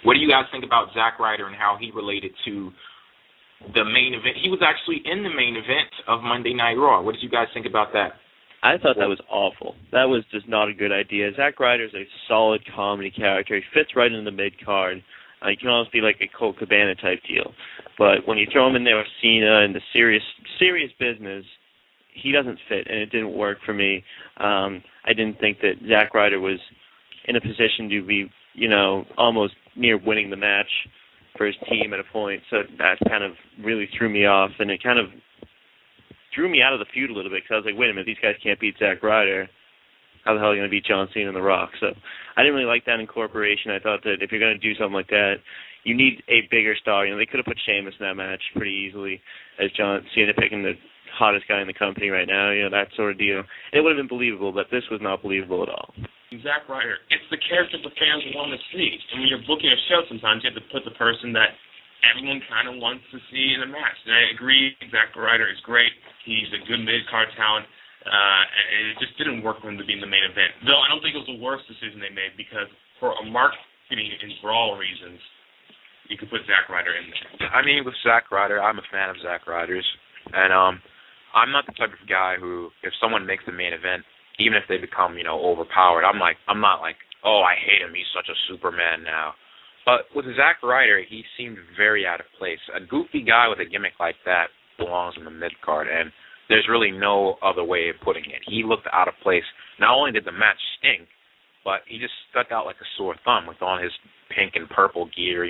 What do you guys think about Zack Ryder and how he related to the main event? He was actually in the main event of Monday Night Raw. What did you guys think about that? I thought that was awful. That was just not a good idea. Zack Ryder's a solid comedy character. He fits right in the mid-card. He can almost be like a Colt Cabana type deal. But when you throw him in there with Cena and the serious business, he doesn't fit, and it didn't work for me. I didn't think that Zack Ryder was in a position to be, almost near winning the match for his team at a point. So that kind of really threw me off, and it kind of drew me out of the feud a little bit because I was like, wait a minute, these guys can't beat Zack Ryder. How the hell are you going to beat John Cena and The Rock? So I didn't really like that incorporation. I thought that if you're going to do something like that, you need a bigger star. They could have put Sheamus in that match pretty easily as John Cena picking the hottest guy in the company right now, that sort of deal. It would have been believable, but this was not believable at all. Zack Ryder, it's the character the fans want to see. And when you're booking a show, sometimes you have to put the person that everyone kind of wants to see in a match. And I agree, Zack Ryder is great. He's a good mid-card talent. And it just didn't work for him to be in the main event. Though I don't think it was the worst decision they made because for a marketing and for all reasons, you could put Zack Ryder in there. I mean, with Zack Ryder, I'm a fan of Zack Ryder's. And I'm not the type of guy who, if someone makes the main event, even if they become, overpowered, I'm not like, oh, I hate him, he's such a Superman now. But with Zack Ryder, he seemed very out of place. A goofy guy with a gimmick like that belongs in the mid-card, and there's really no other way of putting it. He looked out of place. Not only did the match stink, but he just stuck out like a sore thumb with all his pink and purple gear,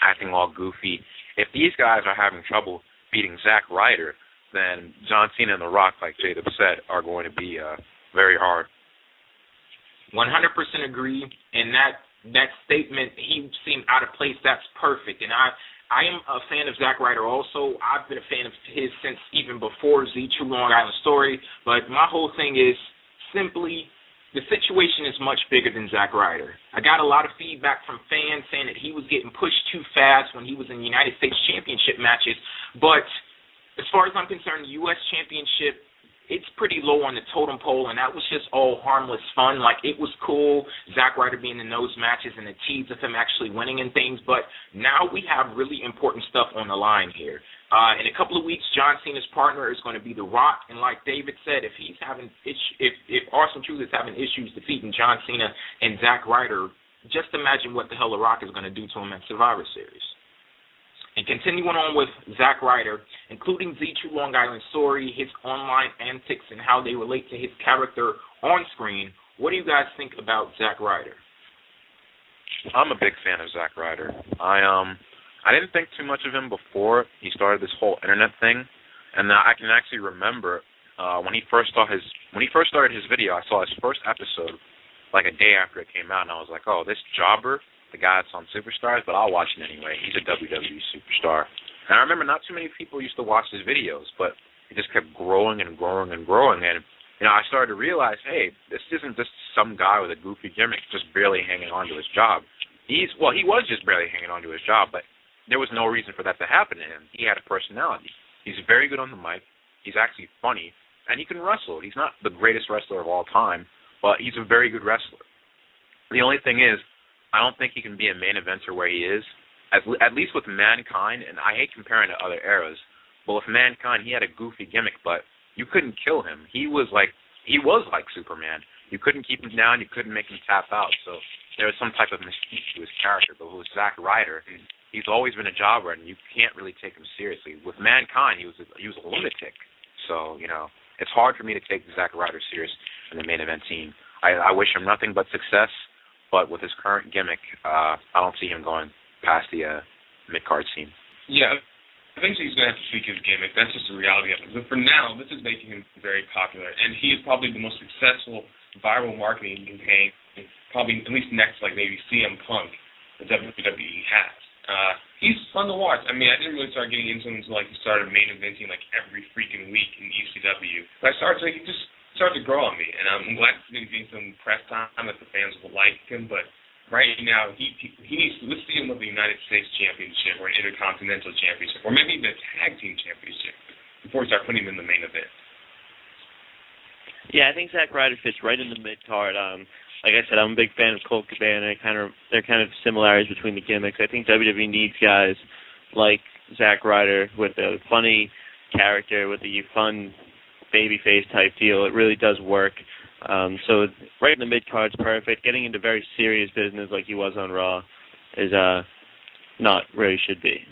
acting all goofy. If these guys are having trouble beating Zack Ryder, then John Cena and The Rock, like Jacob said, are going to be very hard. 100% agree. And that statement, he seemed out of place, that's perfect. And I am a fan of Zack Ryder also. I've been a fan of his since even before True Long Island Story. But my whole thing is simply the situation is much bigger than Zack Ryder. I got a lot of feedback from fans saying that he was getting pushed too fast when he was in United States Championship matches. But as far as I'm concerned, the U.S. Championship, it's pretty low on the totem pole, and that was just all harmless fun. Like, it was cool, Zack Ryder being in those matches and the tease of him actually winning and things, but now we have really important stuff on the line here. In a couple of weeks, John Cena's partner is going to be The Rock, and like David said, if Awesome Truth is having issues defeating John Cena and Zack Ryder, just imagine what the hell The Rock is going to do to him at Survivor Series. And continuing on with Zack Ryder, including True Long Island Story, his online antics, and how they relate to his character on screen, what do you guys think about Zack Ryder? I'm a big fan of Zack Ryder. I didn't think too much of him before he started this whole internet thing, and I can actually remember when he first started his video. I saw his first episode like a day after it came out, and I was like, oh, this jobber, the guy that's on Superstars, but I'll watch it anyway. He's a WWE superstar. And I remember not too many people used to watch his videos, but it just kept growing and growing and growing. And, I started to realize, hey, this isn't just some guy with a goofy gimmick just barely hanging on to his job. He was just barely hanging on to his job, but there was no reason for that to happen to him. He had a personality. He's very good on the mic. He's actually funny, and he can wrestle. He's not the greatest wrestler of all time, but he's a very good wrestler. The only thing is, I don't think he can be a main eventer where he is, at least with Mankind, and I hate comparing to other eras, but with Mankind, he had a goofy gimmick, but you couldn't kill him. He was like Superman. You couldn't keep him down, you couldn't make him tap out, so there was some type of mystique to his character. But with Zack Ryder, he's always been a jobber, and you can't really take him seriously. With Mankind, he was a lunatic, so, it's hard for me to take Zack Ryder serious in the main event team. I wish him nothing but success, but with his current gimmick, I don't see him going past the mid-card scene. Yeah, eventually he's going to have to tweak his gimmick. That's just the reality of it. But for now, this is making him very popular, and he is probably the most successful viral marketing campaign, probably at least next, like maybe CM Punk, the WWE has. He's fun to watch. I mean, I didn't really start getting into him until he started main eventing every freaking week in ECW. But he just started to grow on me, and I'm glad he's getting some press time that the fans will like him. But right now, he needs to, let's see him with the United States Championship or an Intercontinental Championship or maybe the Tag Team Championship before we start putting him in the main event. Yeah, I think Zack Ryder fits right in the mid-card. like I said, I'm a big fan of Colt Cabana. There are kind of similarities between the gimmicks. I think WWE needs guys like Zack Ryder with a funny character, with a fun babyface type deal. It really does work. So right in the mid-card's perfect. Getting into very serious business like he was on Raw is not where he should be.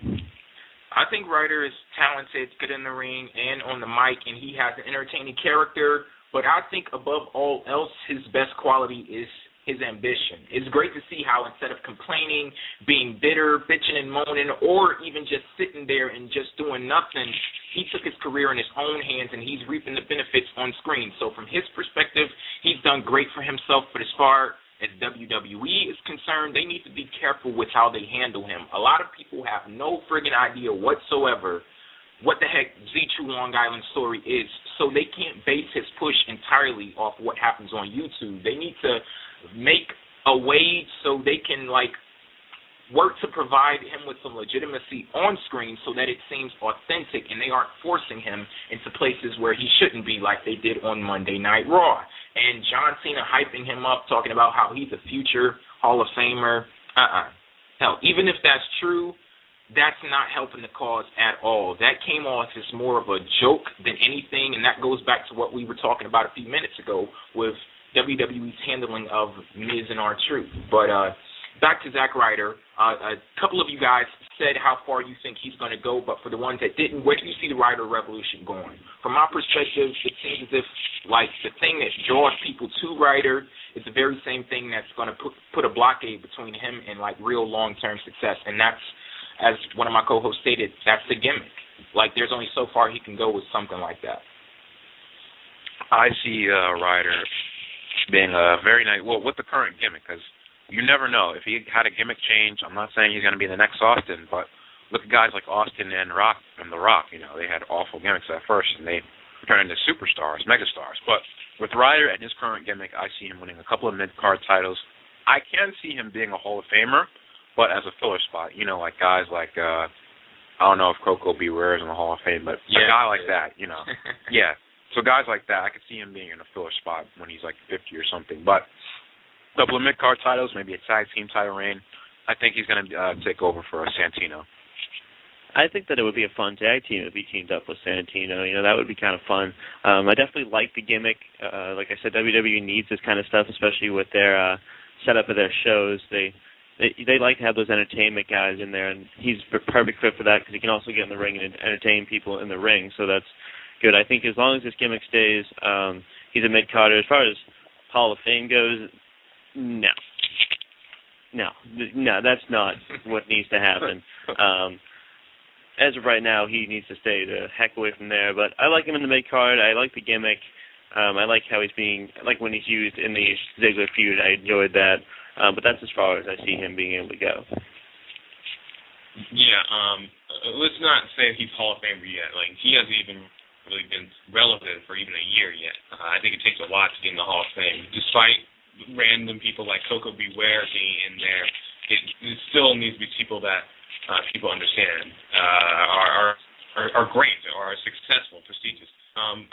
I think Ryder is talented, good in the ring and on the mic, and he has an entertaining character. But I think above all else, his best quality is his ambition. It's great to see how instead of complaining, being bitter, bitching and moaning, or even just sitting there and just doing nothing, he took his career in his own hands and he's reaping the benefits on screen. So from his perspective, he's done great for himself. But as far as WWE is concerned, they need to be careful with how they handle him. A lot of people have no friggin' idea whatsoever what the heck Z2 Long Island story is, so they can't base his push entirely off what happens on YouTube. They need to make a way so they can, work to provide him with some legitimacy on screen so that it seems authentic and they aren't forcing him into places where he shouldn't be like they did on Monday Night Raw. And John Cena hyping him up, talking about how he's a future Hall of Famer. Hell, even if that's true, that's not helping the cause at all. That came off as more of a joke than anything, and that goes back to what we were talking about a few minutes ago with WWE's handling of Miz and R-Truth. But back to Zack Ryder, a couple of you guys said how far you think he's going to go, but for the ones that didn't, where do you see the Ryder revolution going? From my perspective, it seems as if, the thing that draws people to Ryder is the very same thing that's going to put a blockade between him and, real long-term success, and that's, as one of my co-hosts stated, that's the gimmick. There's only so far he can go with something like that. I see Ryder being a very nice, with the current gimmick, because you never know. If he had a gimmick change, I'm not saying he's going to be the next Austin, but look at guys like Austin and The Rock. They had awful gimmicks at first, and they turned into superstars, megastars. But with Ryder and his current gimmick, I see him winning a couple of mid-card titles. I can see him being a Hall of Famer, but as a filler spot, guys like, I don't know if Coco Beware is in the Hall of Fame, but a guy like that, Yeah. So guys like that, I could see him being in a filler spot when he's 50 or something. But a couple of mid-card titles, maybe a tag team title reign, I think he's going to take over for Santino. I think that it would be a fun tag team if he teamed up with Santino. That would be kind of fun. I definitely like the gimmick. Like I said, WWE needs this kind of stuff, especially with their setup of their shows. They like to have those entertainment guys in there, and he's a perfect fit for that because he can also get in the ring and entertain people in the ring, so that's good. I think as long as this gimmick stays, he's a mid-carder. As far as Hall of Fame goes, no, that's not what needs to happen. As of right now, he needs to stay the heck away from there, but I like him in the mid-card. I like the gimmick. I like how he's being, when he's used in the Ziggler feud. I enjoyed that. But that's as far as I see him being able to go. Yeah, let's not say he's Hall of Famer yet. He hasn't even really been relevant for even a year yet. I think it takes a lot to get in the Hall of Fame. Despite random people like Coco Beware being in there, it still needs to be people that people understand are great, are successful, prestigious.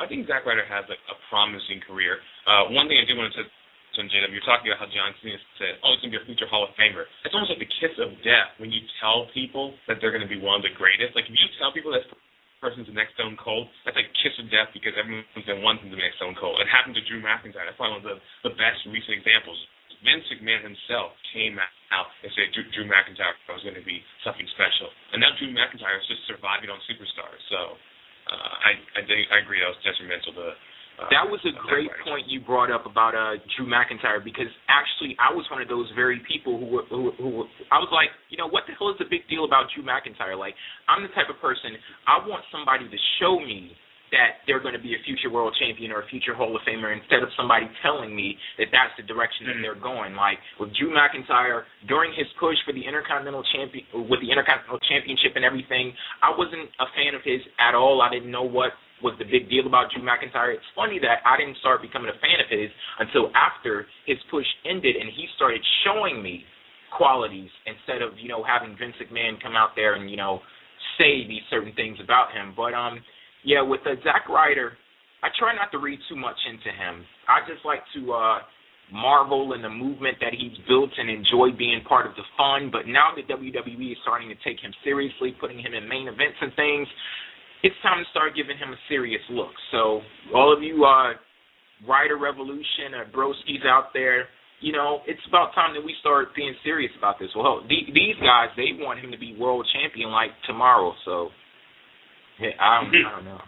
I think Zack Ryder has a promising career. One thing I do want to on JW, you're talking about how John Cena said, it's going to be a future Hall of Famer. It's almost like the kiss of death when you tell people that they're going to be one of the greatest. If you tell people that person's the next Stone Cold, that's like kiss of death because everyone's been wanting the next Stone Cold. It happened to Drew McIntyre. That's probably one of the best recent examples. Vince McMahon himself came out and said Drew McIntyre was going to be something special. And now Drew McIntyre is just surviving on Superstars. So I agree that was detrimental to that was a great point you brought up about Drew McIntyre because actually I was one of those very people who I was like, what the hell is the big deal about Drew McIntyre? I'm the type of person, I want somebody to show me that they're going to be a future world champion or a future Hall of Famer instead of somebody telling me that that's the direction that they're going. With Drew McIntyre, during his push for the Intercontinental Championship and everything, I wasn't a fan of his at all. I didn't know what was the big deal about Drew McIntyre. It's funny that I didn't start becoming a fan of his until after his push ended and he started showing me qualities instead of, having Vince McMahon come out there and, say these certain things about him. But, with Zack Ryder, I try not to read too much into him. I just like to marvel in the movement that he's built and enjoy being part of the fun. But now that WWE is starting to take him seriously, putting him in main events and things, it's time to start giving him a serious look. So all of you Ryder Revolution or broskies out there, you know, it's about time that we start being serious about this. Well, these guys, they want him to be world champion like tomorrow. So, yeah, I don't know.